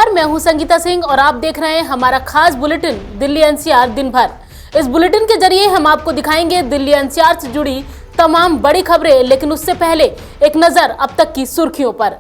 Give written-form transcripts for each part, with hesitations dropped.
नमस्कार, मैं हूं संगीता सिंह और आप देख रहे हैं हमारा खास बुलेटिन दिल्ली एनसीआर दिन भर। इस बुलेटिन के जरिए हम आपको दिखाएंगे दिल्ली एनसीआर से जुड़ी तमाम बड़ी खबरें, लेकिन उससे पहले एक नजर अब तक की सुर्खियों पर।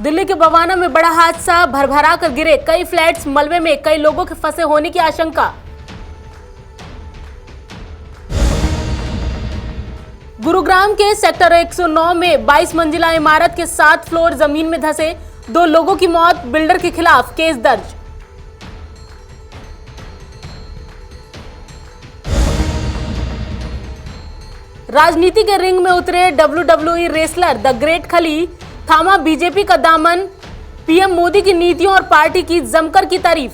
दिल्ली के बवाना में बड़ा हादसा, भरभरा कर गिरे कई फ्लैट्स, मलबे में कई लोगों के फंसे होने की आशंका। गुरुग्राम के सेक्टर 109 में 22 मंजिला इमारत के 7 फ्लोर जमीन में धंसे, 2 लोगों की मौत, बिल्डर के खिलाफ केस दर्ज। राजनीति के रिंग में उतरे WWE रेसलर द ग्रेट खली, थामा बीजेपी का दामन, पीएम मोदी की नीतियों और पार्टी की जमकर की तारीफ।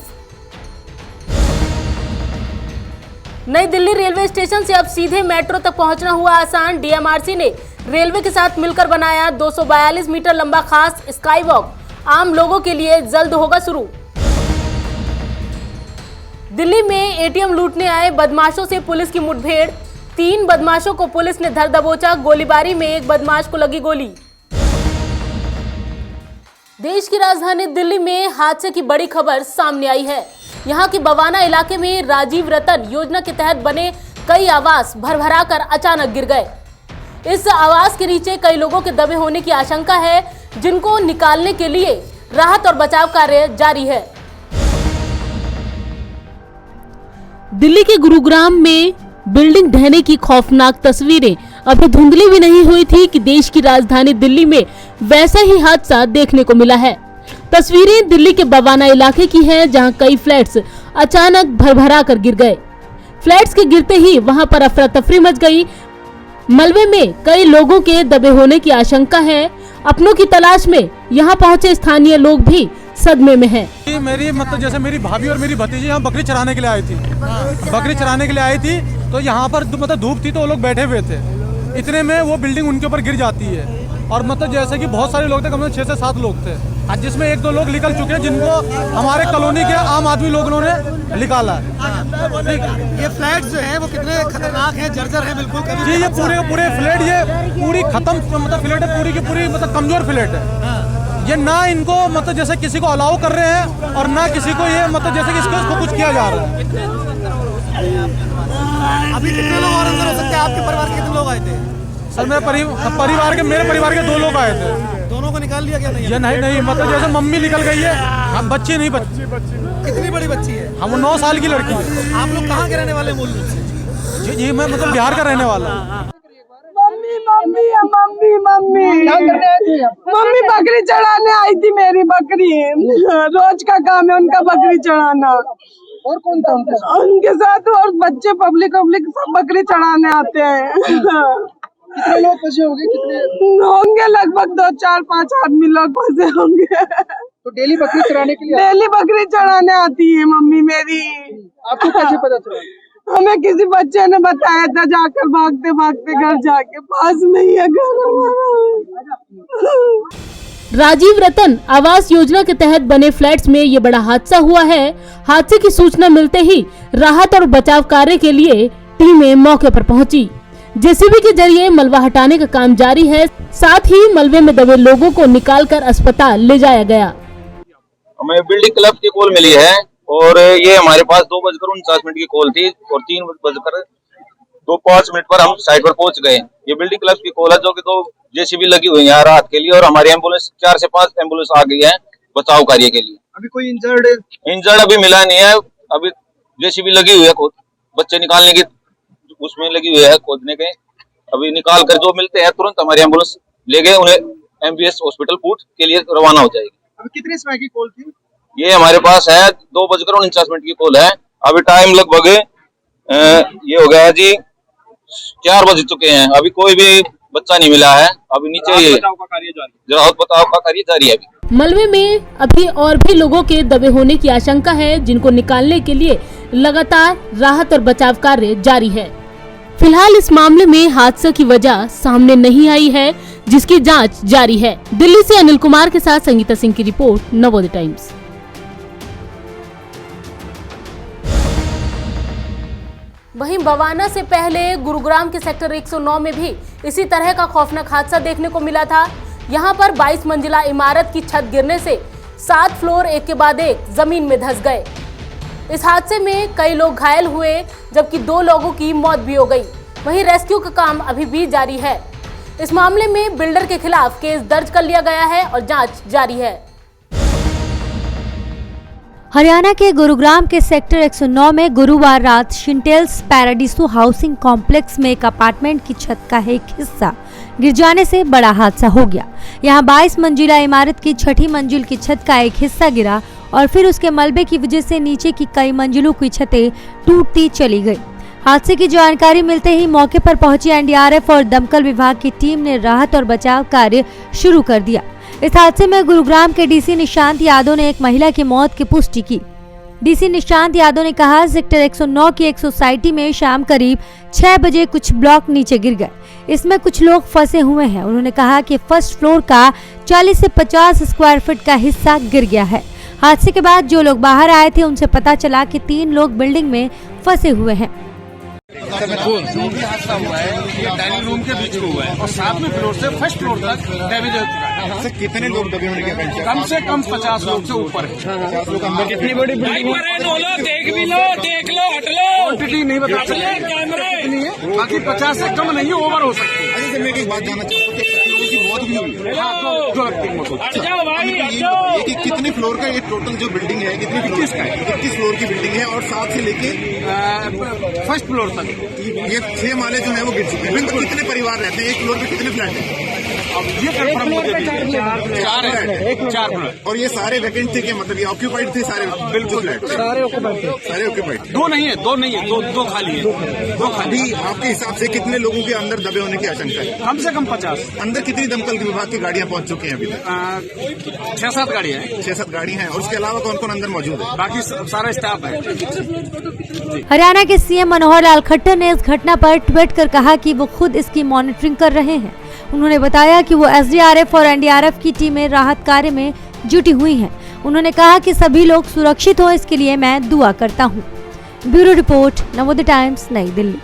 नई दिल्ली रेलवे स्टेशन से अब सीधे मेट्रो तक पहुंचना हुआ आसान। डीएमआरसी ने रेलवे के साथ मिलकर बनाया 242 मीटर लंबा खास स्काई वॉक, आम लोगों के लिए जल्द होगा शुरू। दिल्ली में एटीएम लूटने आए बदमाशों से पुलिस की मुठभेड़, 3 बदमाशों को पुलिस ने धर दबोचा, गोलीबारी में एक बदमाश को लगी गोली। देश की राजधानी दिल्ली में हादसे की बड़ी खबर सामने आई है। यहाँ के बवाना इलाके में राजीव रतन योजना के तहत बने कई आवास भरभरा कर अचानक गिर गए। इस आवास के नीचे कई लोगों के दबे होने की आशंका है, जिनको निकालने के लिए राहत और बचाव कार्य जारी है। दिल्ली के गुरुग्राम में बिल्डिंग ढहने की खौफनाक तस्वीरें अभी धुंधली भी नहीं हुई थी कि देश की राजधानी दिल्ली में वैसा ही हादसा देखने को मिला है। तस्वीरें दिल्ली के बवाना इलाके की हैं, जहां कई फ्लैट्स अचानक भरभरा कर गिर गए। फ्लैट्स के गिरते ही वहां पर अफरा तफरी मच गई। मलबे में कई लोगों के दबे होने की आशंका है। अपनों की तलाश में यहां पहुंचे स्थानीय लोग भी सदमे में हैं। मेरी जैसे मेरी भाभी और मेरी भतीजी यहाँ बकरी चराने के लिए आई थी। बकरी चराने के लिए आई थी तो यहाँ पर धूप थी तो वो लोग बैठे हुए थे। इतने में वो बिल्डिंग उनके ऊपर गिर जाती है और जैसे कि बहुत सारे लोग थे, कम से कम 6 से 7 लोग थे, जिसमें 1-2 लोग निकल चुके हैं, जिनको हमारे कॉलोनी के आम आदमी लोगों ने निकाला है। ये फ्लैट जो है वो कितने खतरनाक हैं, जर्जर हैं बिल्कुल। जी ये पूरे फ्लैट, ये पूरी खत्म फ्लैट है, पूरी की पूरी कमजोर फ्लैट है। ये ना इनको जैसे किसी को अलाउ कर रहे हैं और ना किसी को ये जैसे कि इसको कुछ किया जा रहा है। अभी कितने लोग और अंदर हो सकते हैं? आपके परिवार के कितने लोग आए थे? सर मेरे परिवार के 2 लोग आए थे। दोनों को निकाल लिया क्या? ये नहीं जैसे मम्मी निकल गई है, हम बच्ची नहीं बच्ची। कितनी बड़ी बच्ची है? हम 9 साल की लड़की है। आप लोग कहाँ के रहने वाले मूल रूप से? जी मैं बिहार का रहने वाला। मम्मी बकरी चढ़ाने आई थी। मेरी बकरी रोज का काम है उनका, बकरी चढ़ाना। और कौन था उनके साथ? और बच्चे पब्लिक सब बकरी चढ़ाने आते हैं। कितने लोग फंसे होंगे? कितने होंगे? लगभग 2, 4, 5 आदमी लोग फंसे होंगे। तो डेली बकरी चढ़ाने के लिए? डेली बकरी चढ़ाने आती है मम्मी मेरी। आपको कैसे पता चला? हमें किसी बच्चे ने बताया था, जाकर भागते भागते घर जाके, पास में ही है घर हमारा। राजीव रतन आवास योजना के तहत बने फ्लैट्स में ये बड़ा हादसा हुआ है। हादसे की सूचना मिलते ही राहत और बचाव कार्य के लिए टीमें मौके पर पहुंची। जेसीबी के जरिए मलबा हटाने का काम जारी है। साथ ही मलबे में दबे लोगों को निकालकर अस्पताल ले जाया गया। हमें बिल्डिंग क्लब की कॉल मिली है और ये हमारे पास 2:49 की कॉल थी और 3:05 पर हम साइट पर पहुंच गए। ये बिल्डिंग क्लब की कॉल है, जो कि 2 जेसीबी लगी हुई है रात के लिए और हमारी एम्बुलेंस 4 से 5 एम्बुलेंस आ गई है बचाव कार्य के लिए। अभी कोई इंजर्ड अभी मिला नहीं है। अभी जेसीबी लगी हुई है, बच्चे निकालने की उसमें लगी हुई है, खोदने के। अभी निकाल कर जो मिलते हैं तुरंत हमारी एम्बुलेंस ले गए, उन्हें एमबीएस हॉस्पिटल पुट के लिए रवाना हो जाएगी। अभी कितने समय की कॉल थी? ये हमारे पास है 2:49 की कॉल है। अभी टाइम लगभग ये हो गया जी 4 बज चुके हैं। अभी कोई भी बच्चा नहीं मिला है। अभी नीचे ये बचाव का कार्य जारी है। मलबे में अभी और भी लोगों के दबे होने की आशंका है, जिनको निकालने के लिए लगातार राहत और बचाव कार्य जारी है। फिलहाल इस मामले में हादसे की वजह सामने नहीं आई है, जिसकी जांच जारी है। दिल्ली से अनिल कुमार के साथ संगीता सिंह की रिपोर्ट, नवोदय टाइम्स। वहीं बवाना से पहले गुरुग्राम के सेक्टर 109 में भी इसी तरह का खौफनाक हादसा देखने को मिला था। यहाँ पर 22 मंजिला इमारत की छत गिरने से 7 फ्लोर एक के बाद एक जमीन में धंस गए। इस हादसे में कई लोग घायल हुए, जबकि 2 लोगों की मौत भी हो गई। वहीं रेस्क्यू का काम अभी भी जारी है। इस मामले में बिल्डर के खिलाफ केस दर्ज कर लिया गया है और जांच जारी है। हरियाणा के गुरुग्राम के सेक्टर 109 में गुरुवार रात शिंटेल्स पैराडीसो हाउसिंग कॉम्प्लेक्स में एक अपार्टमेंट की छत का एक हिस्सा गिर जाने से बड़ा हादसा हो गया। यहां 22 मंजिला इमारत की 6ठी मंजिल की छत का एक हिस्सा गिरा और फिर उसके मलबे की वजह से नीचे की कई मंजिलों की छतें टूटती चली गई। हादसे की जानकारी मिलते ही मौके पर पहुंची एनडीआरएफ और दमकल विभाग की टीम ने राहत और बचाव कार्य शुरू कर दिया। इस हादसे में गुरुग्राम के डीसी निशांत यादव ने एक महिला की मौत की पुष्टि की। डीसी निशांत यादव ने कहा, सेक्टर 109 की एक सोसाइटी में शाम करीब 6 बजे कुछ ब्लॉक नीचे गिर गए। इसमें कुछ लोग फंसे हुए हैं। उन्होंने कहा कि फर्स्ट फ्लोर का 40 से 50 स्क्वायर फीट का हिस्सा गिर गया है। हादसे के बाद जो लोग बाहर आए थे उनसे पता चला कि 3 लोग बिल्डिंग में फंसे हुए हैं। जो भी हादसा हुआ है ये डाइनिंग रूम के बीच में हुआ है और 7वें फ्लोर से फर्स्ट फ्लोर तक डैमेज हो चुका है। सर कितने लोग दबे होने के कम से कम 50 लोग से ऊपर है। 50 लोग अंदर कितनी बड़ी देख भी लो, देख लो, हट लो। क्वांटिटी नहीं बता सकते कितनी है, बाकी 50 से कम नहीं है, ओवर हो सकती है। अरे मैं एक बात जानना चाहता हूँ कि लोगों की मौत भी हुई है। जो लगती है मौत। ये कितने फ्लोर का ये टोटल जो बिल्डिंग है कितनी 21 का है? 21 फ्लोर की बिल्डिंग है और 7 से लेके फर्स्ट फ्लोर तक ये 6 माले जो है वो गिर चुके हैं। तो कितने परिवार रहते हैं? एक फ्लोर पे कितने फ्लैट है? अब ये कंफर्म हो गया 4 फ्लैट और ये सारे वैकेंट थे क्या? मतलब ये ऑक्यूपाइड थे सारे? बिल्कुल फ्लैट सारे ऑक्यूपाइड। 2 नहीं है, 2 खाली है। 2 खाली। अभी आपके हिसाब से कितने लोगों के अंदर दबे होने की आशंका है? कम से कम 50। अंदर कितनी दमकल विभाग की गाड़ियां पहुंच चुकी हैं अभी तक? 6-7 गाड़ियां हैं। 6-7 गाड़ियां हैं और उसके अलावा कौन कौन अंदर मौजूद है? बाकी सारा स्टाफ है। हरियाणा के सीएम मनोहर लाल खट्टर ने इस घटना पर ट्वीट कर कहा कि वो खुद इसकी मॉनिटरिंग कर रहे हैं। उन्होंने बताया कि वो एसडीआरएफ और एनडीआरएफ की टीमें राहत कार्य में जुटी हुई हैं। उन्होंने कहा कि सभी लोग सुरक्षित हों, इसके लिए मैं दुआ करता हूं। ब्यूरो रिपोर्ट, नवोदय टाइम्स, नई Delhi.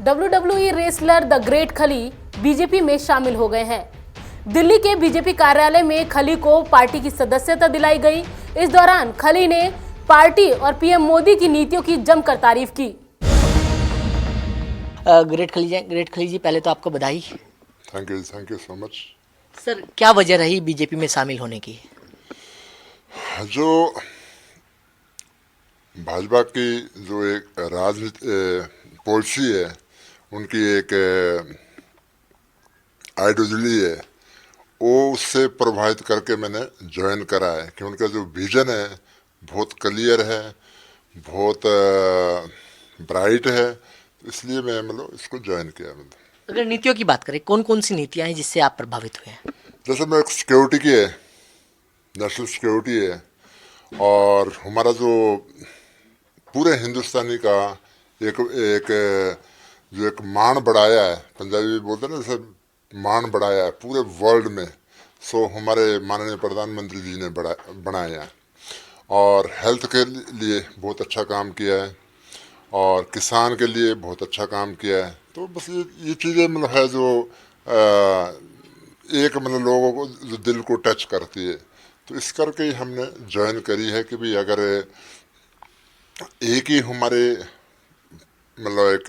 WWE wrestler the great खली बीजेपी में शामिल हो गए हैं। दिल्ली के बीजेपी कार्यालय में खली को पार्टी की सदस्यता दिलाई गई। इस दौरान खली ने पार्टी और पीएम मोदी की नीतियों की जमकर तारीफ की। ग्रेट खली जी, पहले तो आपको बधाई। Thank you so much. Sir, क्या वजह रही बीजेपी में शामिल होने की? जो भाजपा की जो एक राजनीति पॉलिसी है, उनकी एक आइडियोलॉजी है, वो उससे प्रभावित करके मैंने ज्वाइन करा है कि उनका जो विजन है बहुत क्लियर है, बहुत ब्राइट है, इसलिए मैं मतलब इसको ज्वाइन किया। मतलब अगर नीतियों की बात करें, कौन कौन सी नीतियां हैं जिससे आप प्रभावित हुए हैं? जैसे मैं सिक्योरिटी की है, नेशनल सिक्योरिटी है, और हमारा जो पूरे हिंदुस्तानी का एक मान बढ़ाया है, पंजाबी बोलते हैं ना, जैसे मान बढ़ाया है पूरे वर्ल्ड में, सो हमारे माननीय प्रधानमंत्री जी ने बनाया है। और हेल्थ के लिए बहुत अच्छा काम किया है और किसान के लिए बहुत अच्छा काम किया है। तो बस ये चीज़ें मतलब है जो एक मतलब लोगों को जो दिल को टच करती है, तो इस करके ही हमने ज्वाइन करी है कि भाई अगर एक ही हमारे मतलब एक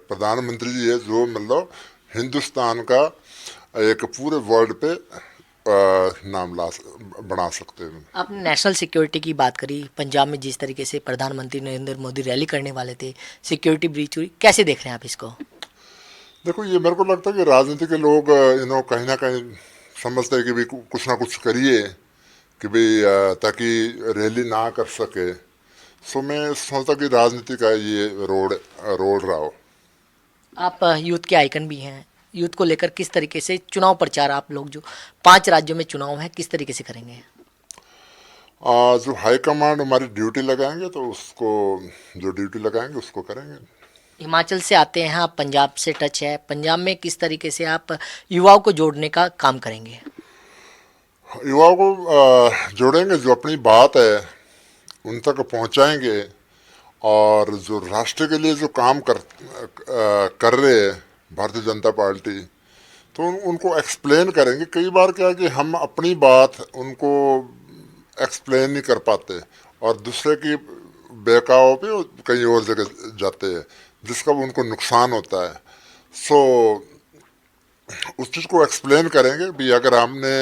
प्रधानमंत्री जी है जो मतलब हिंदुस्तान का एक पूरे वर्ल्ड पे नाम बना सकते हैं। आपने नेशनल सिक्योरिटी की बात करी। पंजाब में जिस तरीके से प्रधानमंत्री नरेंद्र मोदी रैली करने वाले थे, सिक्योरिटी ब्रीच हुई, कैसे देख रहे हैं आप इसको? देखो, ये मेरे को लगता है कि राजनीति के लोग कहीं ना कहीं समझते हैं कि भाई कुछ ना कुछ करिए कि भाई ताकि रैली ना कर सके। सो मैं सोचता कि राजनीति का ये रोल रहा हो। आप यूथ के आइकन भी हैं। यूथ को लेकर किस तरीके से चुनाव प्रचार आप लोग, जो 5 राज्यों में चुनाव है, किस तरीके से करेंगे? जो हाईकमांड हमारी ड्यूटी लगाएंगे तो उसको, जो ड्यूटी लगाएंगे उसको करेंगे। हिमाचल से आते हैं आप, पंजाब से टच है। पंजाब में किस तरीके से आप युवाओं को जोड़ने का काम करेंगे? युवाओं को जोड़ेंगे, जो अपनी बात है उन तक पहुंचाएंगे और जो राष्ट्र के लिए जो काम कर रहे हैं भारतीय जनता पार्टी, तो उनको एक्सप्लेन करेंगे। कई बार क्या कि हम अपनी बात उनको एक्सप्लेन नहीं कर पाते और दूसरे की बहकाव पे कहीं और जगह जाते हैं, जिसका उनको नुकसान होता है। सो उस चीज़ को एक्सप्लेन करेंगे भी अगर हमने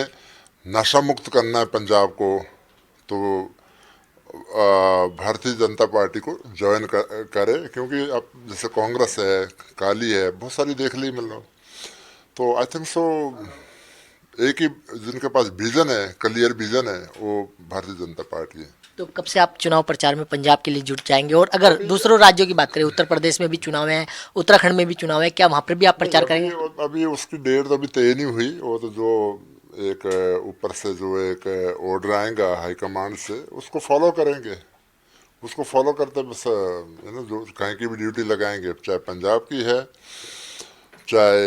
नशा मुक्त करना है पंजाब को, तो भारतीय जनता पार्टी को ज्वाइन करे, क्योंकि अब जैसे कांग्रेस है, काली है, बहुत सारी देख ली मतलब। तो आई थिंक सो एक ही जिनके पास विजन है, क्लियर विजन है, वो भारतीय जनता पार्टी है। तो कब से आप चुनाव प्रचार में पंजाब के लिए जुट जाएंगे? और अगर दूसरों राज्यों की बात करें, उत्तर प्रदेश में भी चुनाव है, उत्तराखंड में भी चुनाव है, क्या वहाँ पर भी आप प्रचार करेंगे? अभी उसकी डेट तो अभी तय नहीं हुई। वो तो जो एक ऊपर से जो एक ऑर्डर आएगा हाईकमांड से, उसको फॉलो करेंगे। उसको फॉलो करते बस है ना, जो कहीं की भी ड्यूटी लगाएंगे, चाहे पंजाब की है, चाहे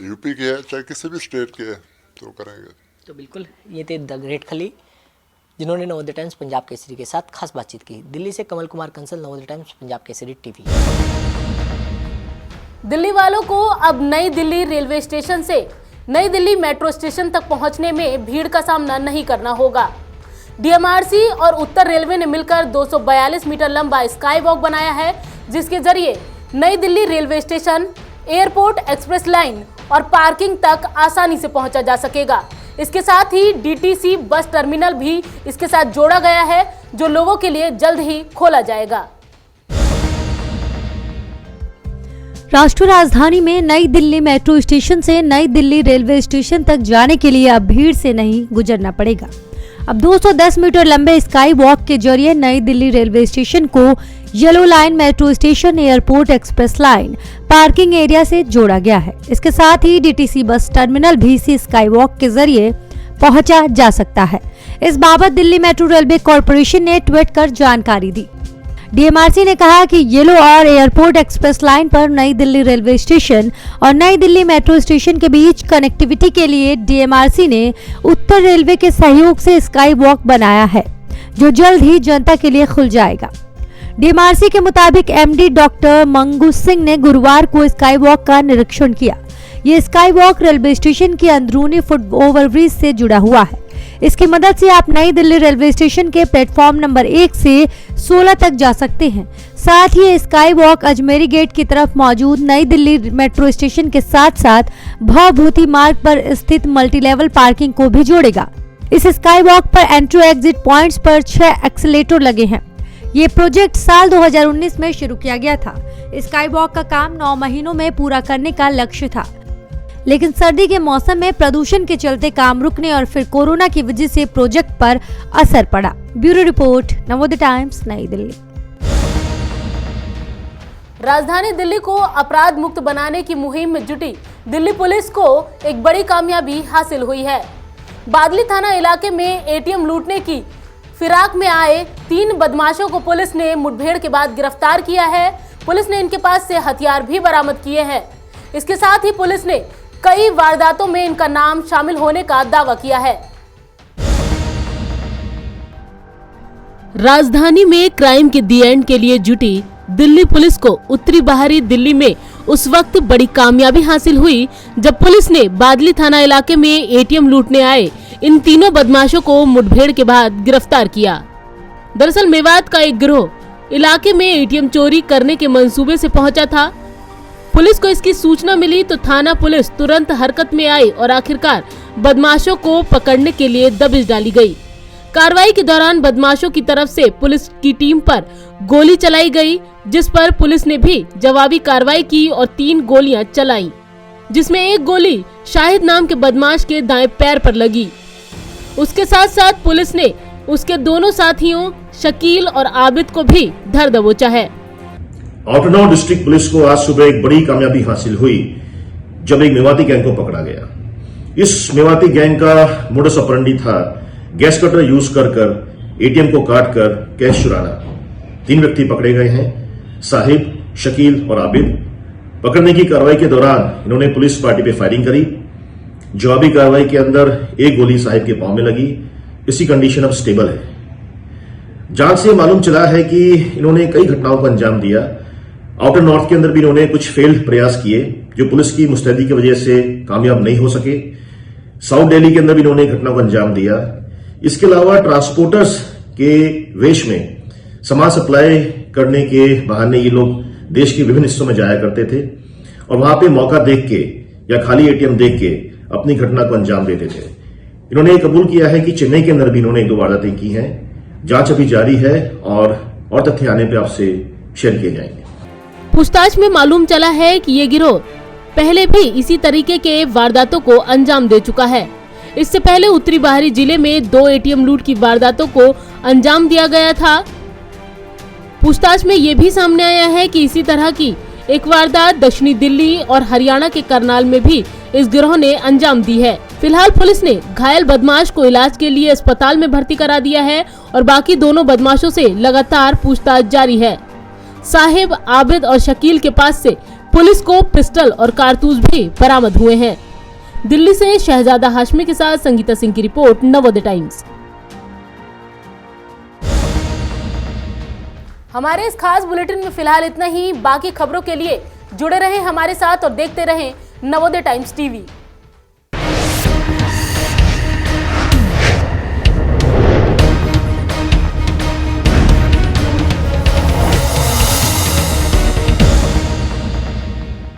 यूपी की है, चाहे किसी भी स्टेट की है, तो करेंगे। तो बिल्कुल, ये थे द ग्रेट खली, जिन्होंने नवोदय टाइम्स पंजाब केसरी के साथ खास बातचीत की। दिल्ली से कमल कुमार कंसल, नवोदय टाइम्स पंजाब केसरी टीवी। दिल्ली वालों को अब नई दिल्ली रेलवे स्टेशन से नई दिल्ली मेट्रो स्टेशन तक पहुंचने में भीड़ का सामना नहीं करना होगा। डीएमआरसी और उत्तर रेलवे ने मिलकर 242 मीटर लंबा स्काई वॉक बनाया है, जिसके जरिए नई Delhi railway station, airport, express line और पार्किंग तक आसानी से पहुंचा जा सकेगा। इसके साथ ही डीटीसी बस टर्मिनल भी इसके साथ जोड़ा गया है, जो लोगों के लिए जल्द ही खोला जाएगा। राष्ट्रीय राजधानी में नई दिल्ली मेट्रो स्टेशन से नई दिल्ली रेलवे स्टेशन तक जाने के लिए अब भीड़ से नहीं गुजरना पड़ेगा। अब 210 मीटर लंबे स्काई वॉक के जरिए नई दिल्ली रेलवे स्टेशन को yellow line metro station, airport, express line, parking area से जोड़ा गया है। इसके साथ ही डीटीसी बस टर्मिनल भी इसी स्काई वॉक के जरिए पहुंचा जा सकता है। इस बाबत दिल्ली मेट्रो रेलवे कॉर्पोरेशन ने ट्वीट कर जानकारी दी। डीएमआरसी ने कहा कि येलो और एयरपोर्ट एक्सप्रेस लाइन पर नई दिल्ली रेलवे स्टेशन और नई दिल्ली मेट्रो स्टेशन के बीच कनेक्टिविटी के लिए डीएमआरसी ने उत्तर रेलवे के सहयोग से स्काई वॉक बनाया है, जो जल्द ही जनता के लिए खुल जाएगा। डीएमआरसी के मुताबिक एमडी डॉक्टर मंगू सिंह ने गुरुवार को स्काई वॉक का निरीक्षण किया। ये स्काई वॉक रेलवे स्टेशन की अंदरूनी फुट ओवरब्रिज से जुड़ा हुआ है। इसकी मदद से आप नई दिल्ली रेलवे स्टेशन के प्लेटफॉर्म नंबर 1 से 16 तक जा सकते हैं। साथ ही ये स्काई वॉक अजमेरी गेट की तरफ मौजूद नई दिल्ली मेट्रो स्टेशन के साथ साथ भवभूति मार्ग पर स्थित मल्टीलेवल पार्किंग को भी जोड़ेगा। इस स्काई वॉक पर एंट्री एग्जिट पॉइंट्स पर 6 एक्सीलेटर लगे हैं। ये प्रोजेक्ट साल 2019 में शुरू किया गया था। स्काई वॉक का काम 9 महीनों में पूरा करने का लक्ष्य था, लेकिन सर्दी के मौसम में प्रदूषण के चलते काम रुकने और फिर कोरोना की वजह से प्रोजेक्ट पर असर पड़ा। ब्यूरो रिपोर्ट, नवोदय टाइम्स, नई दिल्ली। राजधानी दिल्ली को अपराध मुक्त बनाने की मुहिम में जुटी दिल्ली पुलिस को एक बड़ी कामयाबी हासिल हुई है। बादली थाना इलाके में एटीएम लूटने की फिराक में आए 3 बदमाशों को पुलिस ने मुठभेड़ के बाद गिरफ्तार किया है। पुलिस ने इनके पास से हथियार भी बरामद किए हैं। इसके साथ ही पुलिस ने कई वारदातों में इनका नाम शामिल होने का दावा किया है। राजधानी में क्राइम के दी एंड के लिए जुटी दिल्ली पुलिस को उत्तरी बाहरी दिल्ली में उस वक्त बड़ी कामयाबी हासिल हुई जब पुलिस ने बादली थाना इलाके में एटीएम लूटने आए इन तीनों बदमाशों को मुठभेड़ के बाद गिरफ्तार किया। दरअसल मेवात का एक गिरोह इलाके में एटीएम चोरी करने के मंसूबे से पहुंचा था। पुलिस को इसकी सूचना मिली तो थाना पुलिस तुरंत हरकत में आई और आखिरकार बदमाशों को पकड़ने के लिए दबिश डाली गई। कार्रवाई के दौरान बदमाशों की तरफ से पुलिस की टीम पर गोली चलाई गई, जिस पर पुलिस ने भी जवाबी कार्रवाई की और 3 गोलियां चलाईं, जिसमें एक गोली शाहिद नाम के बदमाश के दाएं पैर पर लगी। उसके साथ साथ पुलिस ने उसके दोनों साथियों शकील और आबिद को भी धर दबोचा है। आउटरनॉर्थ डिस्ट्रिक्ट पुलिस को आज सुबह एक बड़ी कामयाबी हासिल हुई जब एक मेवाती गैंग को पकड़ा गया। इस मेवाती गैंग का मोडस ऑपरेंडी था गैस कटर यूज कर एटीएम को काट कर कैश चुराना। 3 व्यक्ति पकड़े गए हैं, साहिब, शकील और आबिद। पकड़ने की कार्रवाई के दौरान इन्होंने पुलिस पार्टी पे फायरिंग करी। जवाबी कार्रवाई के अंदर एक गोली साहिब के पांव में लगी। इसकी कंडीशन अब स्टेबल है। जांच से मालूम चला है कि इन्होंने कई घटनाओं को अंजाम दिया। आउटर नॉर्थ के अंदर भी इन्होंने कुछ फेल्ड प्रयास किए जो पुलिस की मुस्तैदी की वजह से कामयाब नहीं हो सके। साउथ दिल्ली के अंदर भी इन्होंने घटना को अंजाम दिया। इसके अलावा ट्रांसपोर्टर्स के वेश में सामान सप्लाई करने के बहाने ये लोग देश के विभिन्न हिस्सों में जाया करते थे और वहां पे मौका देख के या खाली एटीएम देख के अपनी घटना को अंजाम देते थे। इन्होंने ये कबूल किया है कि चेन्नई के अंदर भी इन्होंने 1-2 वारदातें की हैं। जांच अभी जारी है और तथ्य आने पे आपसे शेयर किए जाएंगे। पूछताछ में मालूम चला है कि ये गिरोह पहले भी इसी तरीके के वारदातों को अंजाम दे चुका है। इससे पहले उत्तरी बाहरी जिले में 2 एटीएम लूट की वारदातों को अंजाम दिया गया था। पूछताछ में ये भी सामने आया है कि इसी तरह की एक वारदात दक्षिणी दिल्ली और हरियाणा के करनाल में भी इस गिरोह ने अंजाम दी है। फिलहाल पुलिस ने घायल बदमाश को इलाज के लिए अस्पताल में भर्ती करा दिया है और बाकी दोनों बदमाशों से लगातार पूछताछ जारी है। साहिब, आबिद और शकील के पास से पुलिस को पिस्टल और कारतूस भी बरामद हुए हैं। दिल्ली से शहजादा हाशमी के साथ संगीता सिंह की रिपोर्ट, नवोदय टाइम्स। हमारे इस खास बुलेटिन में फिलहाल इतना ही। बाकी खबरों के लिए जुड़े रहें हमारे साथ और देखते रहें नवोदय टाइम्स टीवी।